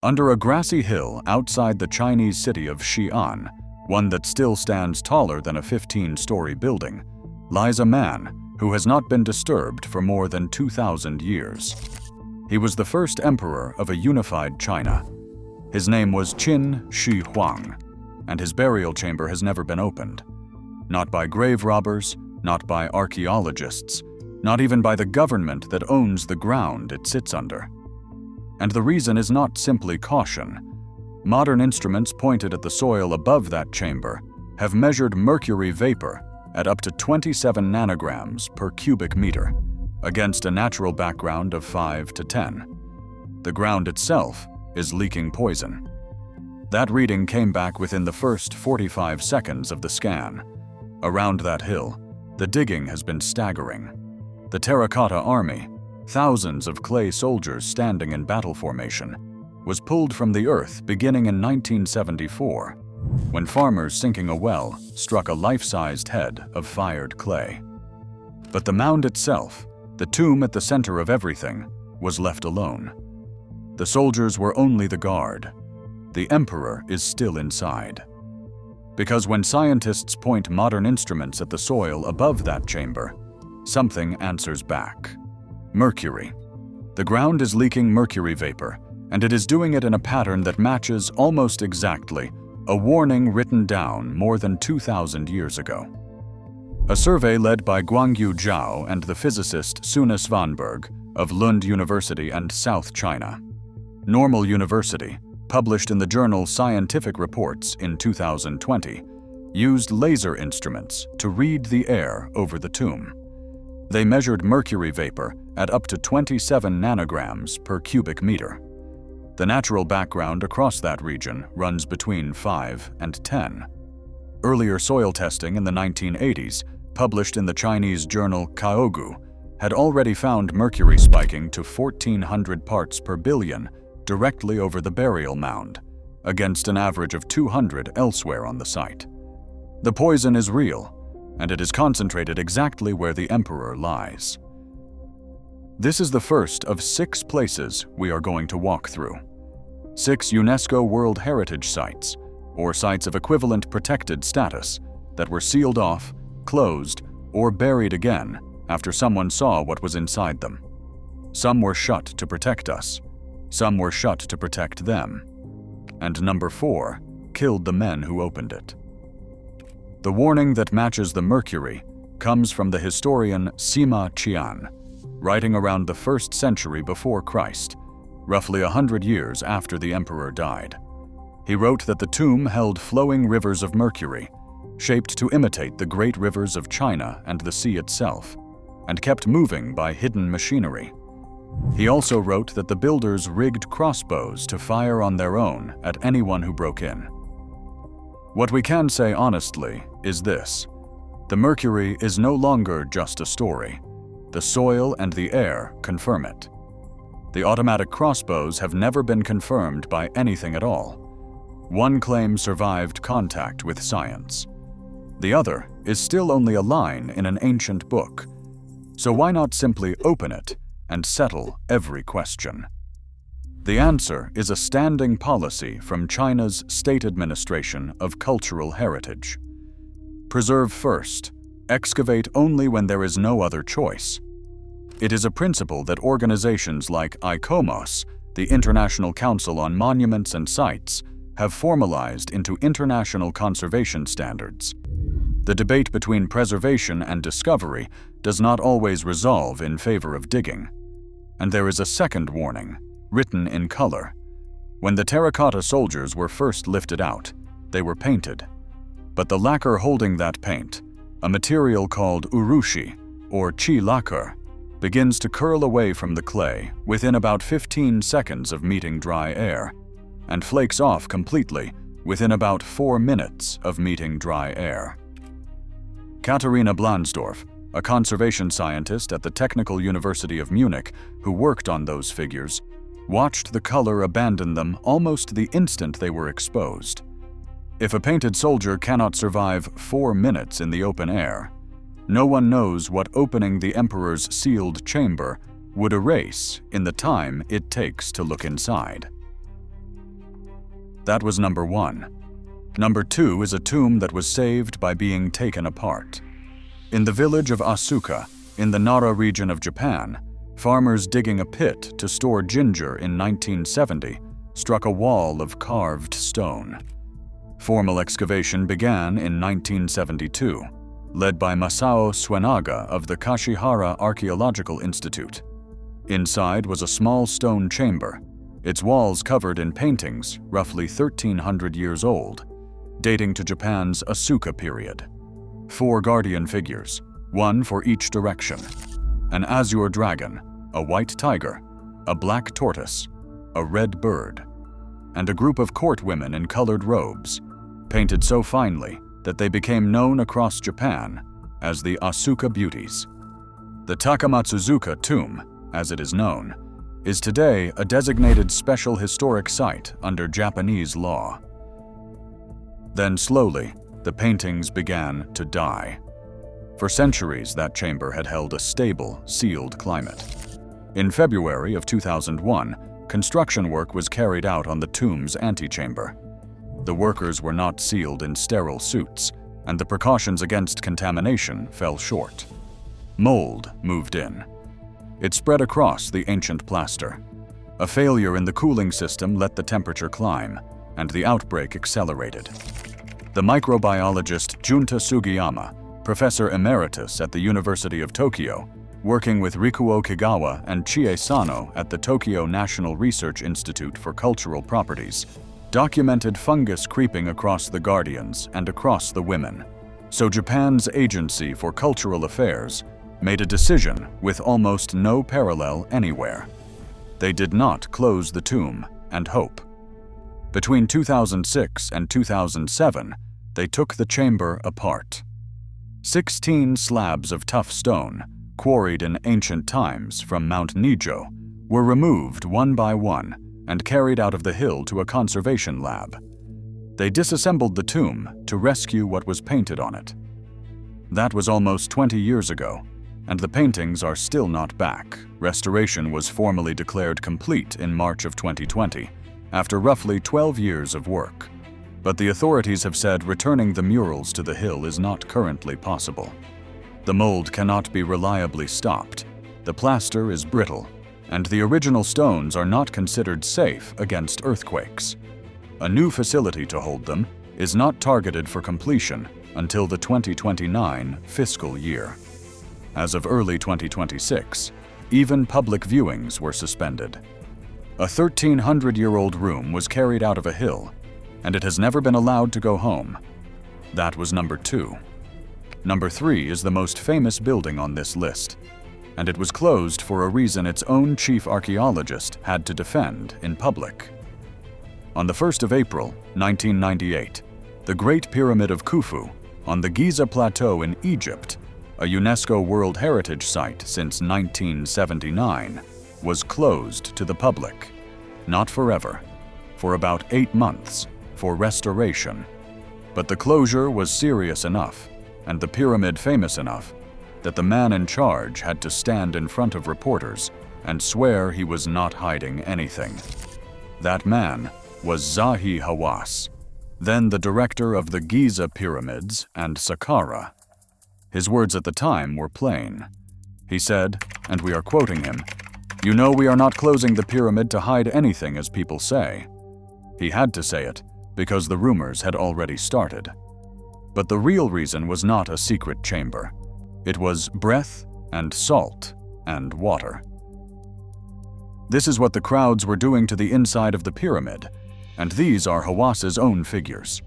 Under a grassy hill outside the Chinese city of Xi'an, one that still stands taller than a 15-story building, lies a man who has not been disturbed for more than 2,000 years. He was the first emperor of a unified China. His name was Qin Shi Huang, and his burial chamber has never been opened. Not by grave robbers, not by archaeologists, not even by the government that owns the ground it sits under. And the reason is not simply caution. Modern instruments pointed at the soil above that chamber have measured mercury vapor at up to 27 nanograms per cubic meter, against a natural background of 5 to 10. The ground itself is leaking poison. That reading came back within the first 45 seconds of the scan. Around that hill, the digging has been staggering. The Terracotta army, thousands of clay soldiers standing in battle formation, was pulled from the earth beginning in 1974, when farmers sinking a well struck a life-sized head of fired clay. But the mound itself, the tomb at the center of everything, was left alone. The soldiers were only the guard. The emperor is still inside. Because when scientists point modern instruments at the soil above that chamber, something answers back. Mercury. The ground is leaking mercury vapor, and it is doing it in a pattern that matches almost exactly a warning written down more than 2,000 years ago. A survey led by Guangyu Zhao and the physicist Svanberg of Lund University and South China. Normal University, published in the journal Scientific Reports in 2020, used laser instruments to read the air over the tomb. They measured mercury vapor at up to 27 nanograms per cubic meter. The natural background across that region runs between 5 and 10. Earlier soil testing in the 1980s, published in the Chinese journal Caogu, had already found mercury spiking to 1,400 parts per billion directly over the burial mound, against an average of 200 elsewhere on the site. The poison is real, and it is concentrated exactly where the emperor lies. This is the first of 6 places we are going to walk through. 6 UNESCO World Heritage Sites, or sites of equivalent protected status, that were sealed off, closed, or buried again after someone saw what was inside them. Some were shut to protect us. Some were shut to protect them. And number 4 killed the men who opened it. The warning that matches the mercury comes from the historian Sima Qian, writing around the 1st century before Christ, roughly 100 years after the emperor died. He wrote that the tomb held flowing rivers of mercury, shaped to imitate the great rivers of China and the sea itself, and kept moving by hidden machinery. He also wrote that the builders rigged crossbows to fire on their own at anyone who broke in. What we can say honestly is this: the mercury is no longer just a story. The soil and the air confirm it. The automatic crossbows have never been confirmed by anything at all. One claim survived contact with science. The other is still only a line in an ancient book. So why not simply open it and settle every question? The answer is a standing policy from China's State Administration of Cultural Heritage. Preserve first, excavate only when there is no other choice. It is a principle that organizations like ICOMOS, the International Council on Monuments and Sites, have formalized into international conservation standards. The debate between preservation and discovery does not always resolve in favor of digging. And there is a second warning, written in color. When the terracotta soldiers were first lifted out, they were painted. But the lacquer holding that paint, a material called urushi, or chi lacquer, begins to curl away from the clay within about 15 seconds of meeting dry air, and flakes off completely within about 4 minutes of meeting dry air. Katharina Blansdorf, a conservation scientist at the Technical University of Munich who worked on those figures, watched the color abandon them almost the instant they were exposed. If a painted soldier cannot survive 4 minutes in the open air, no one knows what opening the emperor's sealed chamber would erase in the time it takes to look inside. That was number 1. Number 2 is a tomb that was saved by being taken apart. In the village of Asuka, in the Nara region of Japan, farmers digging a pit to store ginger in 1970 struck a wall of carved stone. Formal excavation began in 1972, led by Masao Suenaga of the Kashihara Archaeological Institute. Inside was a small stone chamber, its walls covered in paintings roughly 1,300 years old, dating to Japan's Asuka period. 4 guardian figures, 1 for each direction: an azure dragon, a white tiger, a black tortoise, a red bird, and a group of court women in colored robes, painted so finely that they became known across Japan as the Asuka Beauties. The Takamatsuzuka tomb, as it is known, is today a designated special historic site under Japanese law. Then slowly, the paintings began to die. For centuries, that chamber had held a stable, sealed climate. In February of 2001, construction work was carried out on the tomb's antechamber. The workers were not sealed in sterile suits, and the precautions against contamination fell short. Mold moved in. It spread across the ancient plaster. A failure in the cooling system let the temperature climb, and the outbreak accelerated. The microbiologist Junta Sugiyama, professor emeritus at the University of Tokyo, working with Rikuo Kigawa and Chie Sano at the Tokyo National Research Institute for Cultural Properties, documented fungus creeping across the guardians and across the women. So Japan's Agency for Cultural Affairs made a decision with almost no parallel anywhere. They did not close the tomb and hope. Between 2006 and 2007, they took the chamber apart. 16 slabs of tough stone, quarried in ancient times from Mount Nijo, were removed one by one and carried out of the hill to a conservation lab. They disassembled the tomb to rescue what was painted on it. That was almost 20 years ago, and the paintings are still not back. Restoration was formally declared complete in March of 2020, after roughly 12 years of work. But the authorities have said returning the murals to the hill is not currently possible. The mold cannot be reliably stopped, the plaster is brittle, and the original stones are not considered safe against earthquakes. A new facility to hold them is not targeted for completion until the 2029 fiscal year. As of early 2026, even public viewings were suspended. A 1,300-year-old room was carried out of a hill, and it has never been allowed to go home. That was number 2. Number 3 is the most famous building on this list, and it was closed for a reason its own chief archaeologist had to defend in public. On the 1st of April, 1998, the Great Pyramid of Khufu, on the Giza Plateau in Egypt, a UNESCO World Heritage Site since 1979, was closed to the public. Not forever, for about 8 months, for restoration. But the closure was serious enough, and the pyramid famous enough, that the man in charge had to stand in front of reporters and swear he was not hiding anything. That man was Zahi Hawass, then the director of the Giza Pyramids and Saqqara. His words at the time were plain. He said, and we are quoting him, "You know we are not closing the pyramid to hide anything as people say." He had to say it because the rumors had already started. But the real reason was not a secret chamber. It was breath and salt and water. This is what the crowds were doing to the inside of the pyramid, and these are Hawass's own figures.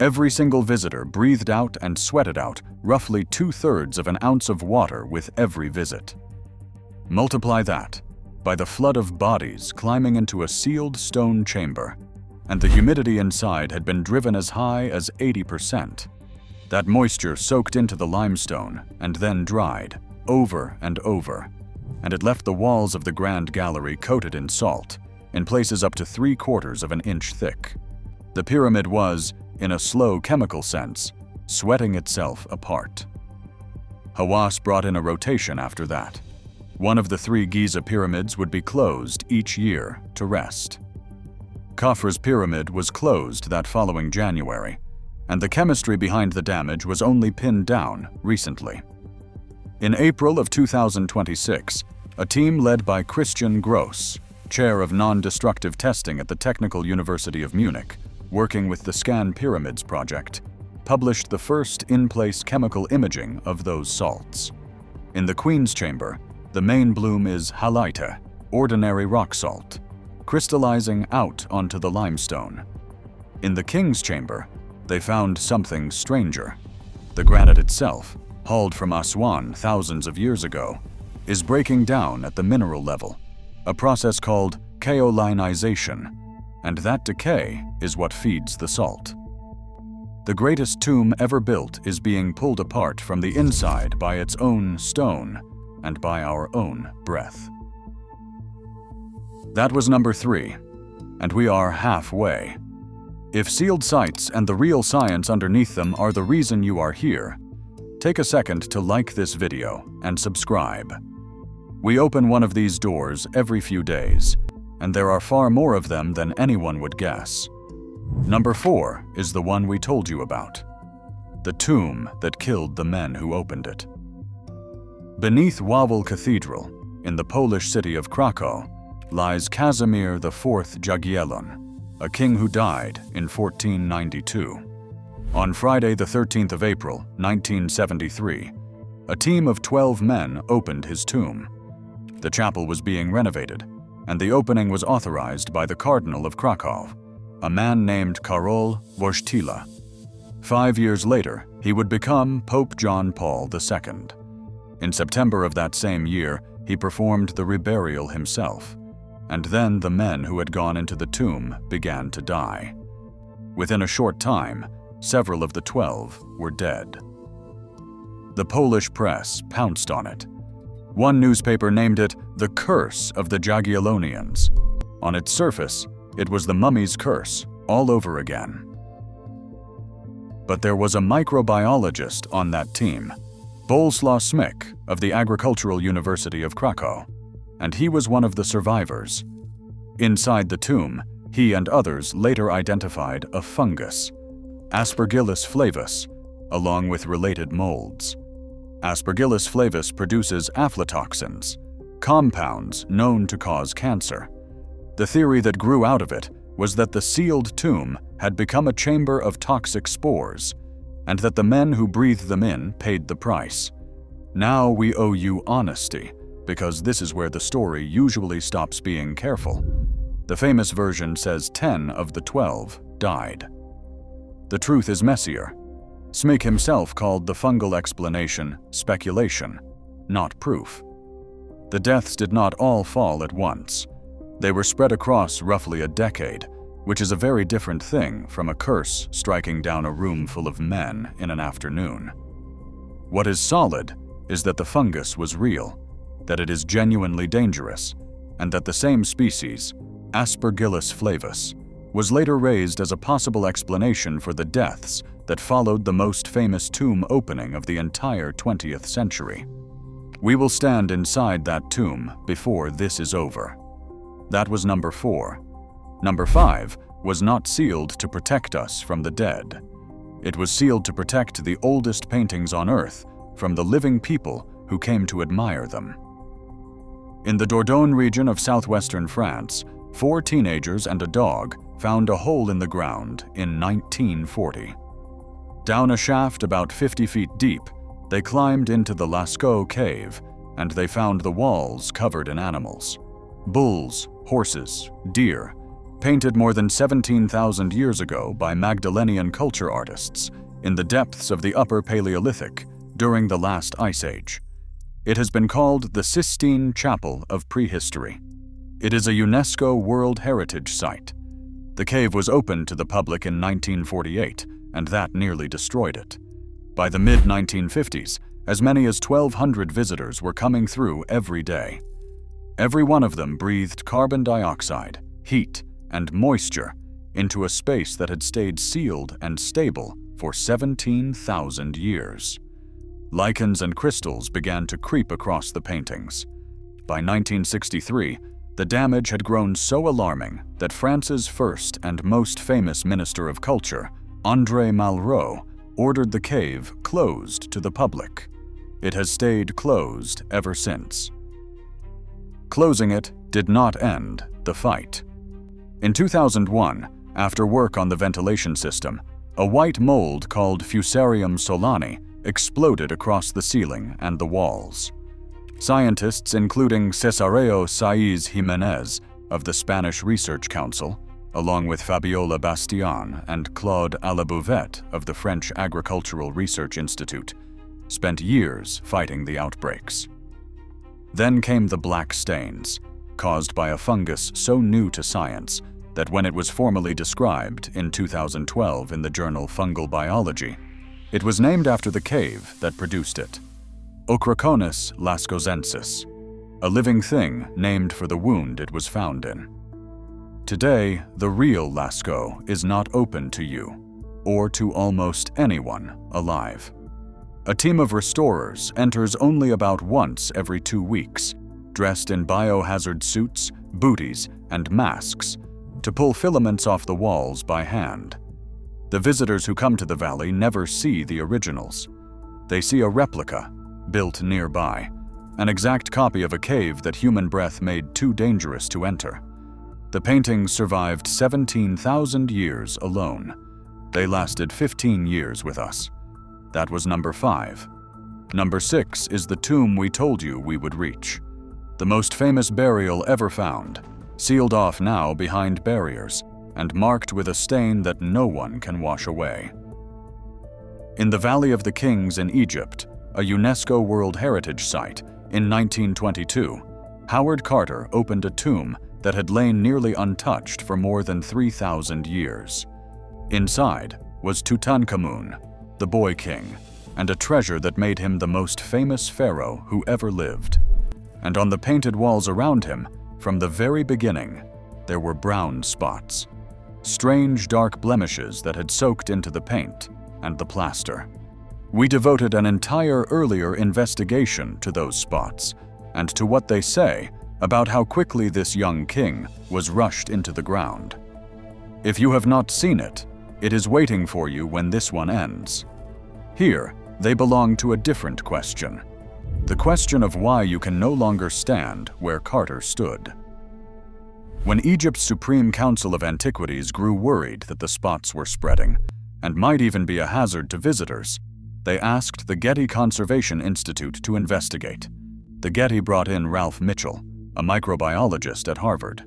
Every single visitor breathed out and sweated out roughly 2/3 of an ounce of water with every visit. Multiply that by the flood of bodies climbing into a sealed stone chamber, and the humidity inside had been driven as high as 80%. That moisture soaked into the limestone and then dried, over and over, and it left the walls of the Grand Gallery coated in salt, in places up to 3/4 of an inch thick. The pyramid was, in a slow chemical sense, sweating itself apart. Hawass brought in a rotation after that. One of the 3 Giza pyramids would be closed each year to rest. Khufu's pyramid was closed that following January, and the chemistry behind the damage was only pinned down recently. In April of 2026, a team led by Christian Gross, chair of non-destructive testing at the Technical University of Munich, working with the Scan Pyramids project, published the first in-place chemical imaging of those salts. In the Queen's chamber, the main bloom is halite, ordinary rock salt, crystallizing out onto the limestone. In the King's chamber, they found something stranger. The granite itself, hauled from Aswan thousands of years ago, is breaking down at the mineral level, a process called kaolinization, and that decay is what feeds the salt. The greatest tomb ever built is being pulled apart from the inside by its own stone and by our own breath. That was number 3, and we are halfway. If sealed sites and the real science underneath them are the reason you are here, take a second to like this video and subscribe. We open one of these doors every few days, and there are far more of them than anyone would guess. Number 4 is the one we told you about, the tomb that killed the men who opened it. Beneath Wawel Cathedral, in the Polish city of Krakow, lies Casimir IV Jagiellon, a king who died in 1492. On Friday the 13th of April, 1973, a team of 12 men opened his tomb. The chapel was being renovated, and the opening was authorized by the Cardinal of Krakow, a man named Karol Wojtyla. 5 years later, he would become Pope John Paul II. In September of that same year, he performed the reburial himself, and then the men who had gone into the tomb began to die. Within a short time, several of the 12 were dead. The Polish press pounced on it. One newspaper named it the Curse of the Jagiellonians. On its surface, it was the mummy's curse all over again. But there was a microbiologist on that team, Bolesław Smyk of the Agricultural University of Krakow, and he was one of the survivors. Inside the tomb, he and others later identified a fungus, Aspergillus flavus, along with related molds. Aspergillus flavus produces aflatoxins, compounds known to cause cancer. The theory that grew out of it was that the sealed tomb had become a chamber of toxic spores, and that the men who breathed them in paid the price. Now we owe you honesty, because this is where the story usually stops being careful. The famous version says 10 of the 12 died. The truth is messier. Smyk himself called the fungal explanation speculation, not proof. The deaths did not all fall at once. They were spread across roughly a decade, which is a very different thing from a curse striking down a room full of men in an afternoon. What is solid is that the fungus was real, that it is genuinely dangerous, and that the same species, Aspergillus flavus, was later raised as a possible explanation for the deaths that followed the most famous tomb opening of the entire 20th century. We will stand inside that tomb before this is over. That was number 4. Number 5 was not sealed to protect us from the dead. It was sealed to protect the oldest paintings on Earth from the living people who came to admire them. In the Dordogne region of southwestern France, 4 teenagers and a dog found a hole in the ground in 1940. Down a shaft about 50 feet deep, they climbed into the Lascaux cave, and they found the walls covered in animals. Bulls, horses, deer, painted more than 17,000 years ago by Magdalenian culture artists in the depths of the Upper Paleolithic during the last Ice Age. It has been called the Sistine Chapel of Prehistory. It is a UNESCO World Heritage Site. The cave was opened to the public in 1948, and that nearly destroyed it. By the mid-1950s, as many as 1,200 visitors were coming through every day. Every one of them breathed carbon dioxide, heat, and moisture into a space that had stayed sealed and stable for 17,000 years. Lichens and crystals began to creep across the paintings. By 1963, The damage had grown so alarming that France's first and most famous Minister of Culture, André Malraux, ordered the cave closed to the public. It has stayed closed ever since. Closing it did not end the fight. In 2001, after work on the ventilation system, a white mold called Fusarium solani exploded across the ceiling and the walls. Scientists, including Cesareo Saiz Jimenez of the Spanish Research Council, along with Fabiola Bastian and Claude Alabouvette of the French Agricultural Research Institute, spent years fighting the outbreaks. Then came the black stains, caused by a fungus so new to science that when it was formally described in 2012 in the journal Fungal Biology, it was named after the cave that produced it, Ochroconus lascausensis, a living thing named for the wound it was found in. Today, the real Lascaux is not open to you, or to almost anyone alive. A team of restorers enters only about once every 2 weeks, dressed in biohazard suits, booties, and masks, to pull filaments off the walls by hand. The visitors who come to the valley never see the originals. They see a replica, built nearby, an exact copy of a cave that human breath made too dangerous to enter. The paintings survived 17,000 years alone. They lasted 15 years with us. That was number 5. Number 6 is the tomb we told you we would reach. The most famous burial ever found, sealed off now behind barriers, and marked with a stain that no one can wash away. In the Valley of the Kings in Egypt, a UNESCO World Heritage Site, in 1922, Howard Carter opened a tomb that had lain nearly untouched for more than 3,000 years. Inside was Tutankhamun, the boy king, and a treasure that made him the most famous pharaoh who ever lived. And on the painted walls around him, from the very beginning, there were brown spots, strange dark blemishes that had soaked into the paint and the plaster. We devoted an entire earlier investigation to those spots and to what they say about how quickly this young king was rushed into the ground. If you have not seen it, it is waiting for you when this one ends. Here, they belong to a different question. The question of why you can no longer stand where Carter stood. When Egypt's Supreme Council of Antiquities grew worried that the spots were spreading, and might even be a hazard to visitors, they asked the Getty Conservation Institute to investigate. The Getty brought in Ralph Mitchell, a microbiologist at Harvard.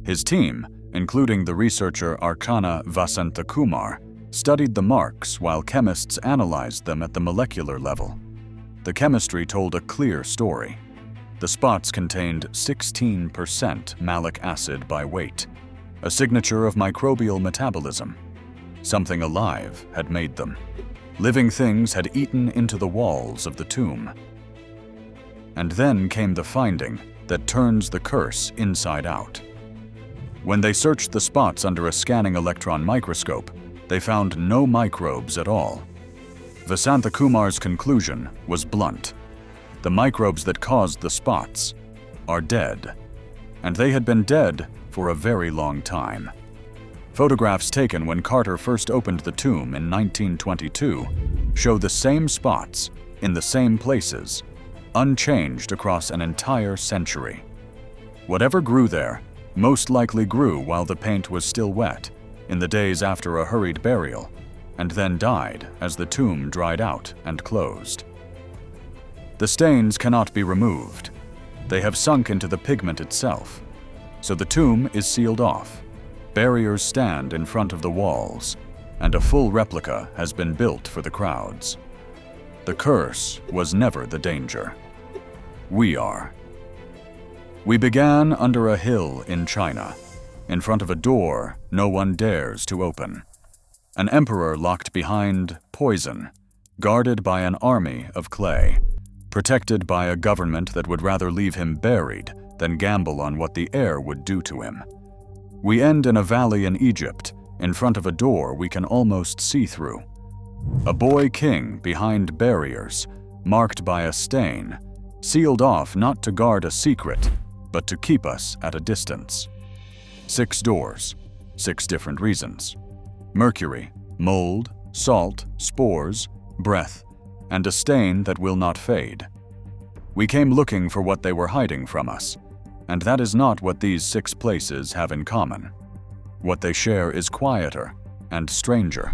His team, including the researcher Archana Vasantakumar, studied the marks while chemists analyzed them at the molecular level. The chemistry told a clear story. The spots contained 16% malic acid by weight, a signature of microbial metabolism. Something alive had made them. Living things had eaten into the walls of the tomb. And then came the finding that turns the curse inside out. When they searched the spots under a scanning electron microscope, they found no microbes at all. Vasantakumar's conclusion was blunt. The microbes that caused the spots are dead. And they had been dead for a very long time. Photographs taken when Carter first opened the tomb in 1922 show the same spots in the same places, unchanged across an entire century. Whatever grew there most likely grew while the paint was still wet, in the days after a hurried burial, and then died as the tomb dried out and closed. The stains cannot be removed. They have sunk into the pigment itself. So the tomb is sealed off. Barriers stand in front of the walls, and a full replica has been built for the crowds. The curse was never the danger. We are. We began under a hill in China, in front of a door no one dares to open. An emperor locked behind poison, guarded by an army of clay, protected by a government that would rather leave him buried than gamble on what the air would do to him. We end in a valley in Egypt, in front of a door we can almost see through. A boy king behind barriers, marked by a stain, sealed off not to guard a secret, but to keep us at a distance. 6 doors, 6 different reasons. Mercury, mold, salt, spores, breath, and a stain that will not fade. We came looking for what they were hiding from us, and that is not what these 6 places have in common. What they share is quieter and stranger.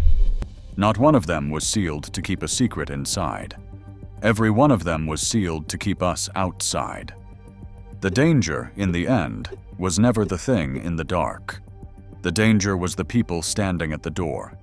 Not one of them was sealed to keep a secret inside. Every one of them was sealed to keep us outside. The danger, in the end, was never the thing in the dark. The danger was the people standing at the door,